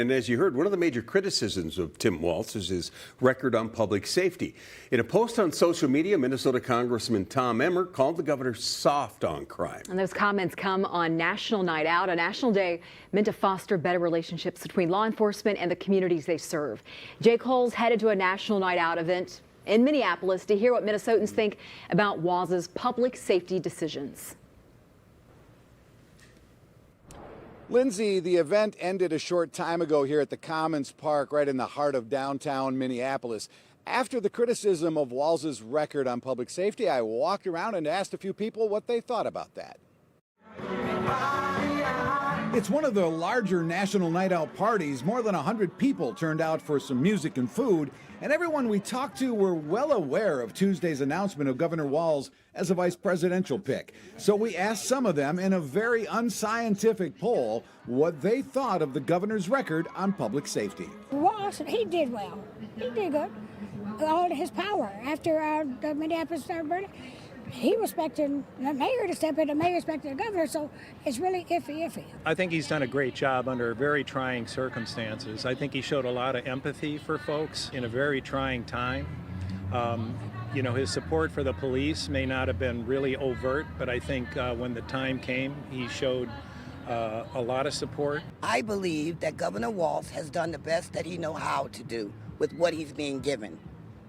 And as you heard, one of the major criticisms of Tim Walz is his record on public safety. In a post on social media, Minnesota Congressman Tom Emmer called the governor soft on crime. And those comments come on National Night Out, a national day meant to foster better relationships between law enforcement and the communities they serve. Jay Coles headed to a National Night Out event in Minneapolis to hear what Minnesotans think about Walz's public safety decisions. Lindsay, the event ended a short time ago here at the Commons Park, right in the heart of downtown Minneapolis. After the criticism of Walz's record on public safety, I walked around and asked a few people what they thought about that. It's one of the larger national night out parties. More than 100 people turned out for some music and food, and everyone we talked to were well aware of Tuesday's announcement of Governor Walz as a vice presidential pick. So we asked some of them in a very unscientific poll what they thought of the governor's record on public safety. Walz, he did well. He did good. All his power after the Minneapolis started burning. He respected the mayor to step in, the mayor respected the governor, so it's really iffy. I think he's done a great job under very trying circumstances. I think he showed a lot of empathy for folks in a very trying time. His support for the police may not have been really overt, but I think when the time came, he showed a lot of support. I believe that Governor Walz has done the best that he knows how to do with what he's being given.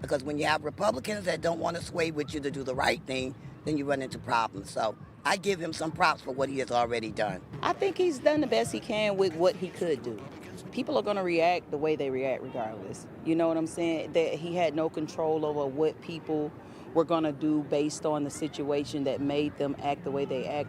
Because when you have Republicans that don't want to sway with you to do the right thing, then you run into problems. So I give him some props for what he has already done. I think he's done the best he can with what he could do. People are going to react the way they react regardless. You know what I'm saying? That he had no control over what people were going to do based on the situation that made them act the way they act.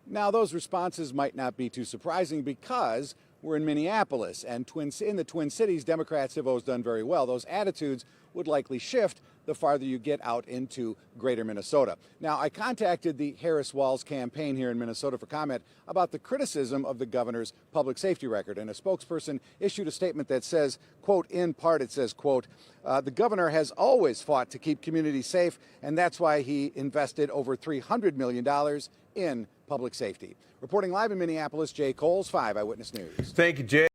Now, those responses might not be too surprising because we're in Minneapolis, and in the Twin Cities, Democrats have always done very well. Those attitudes would likely shift the farther you get out into greater Minnesota. Now, I contacted the Harris-Walz campaign here in Minnesota for comment about the criticism of the governor's public safety record, and a spokesperson issued a statement that says, quote, in part, it says, quote, the governor has always fought to keep communities safe, and that's why he invested over $300 million in public safety. Reporting live in Minneapolis, Jay Coles, 5 Eyewitness News. Thank you, Jay.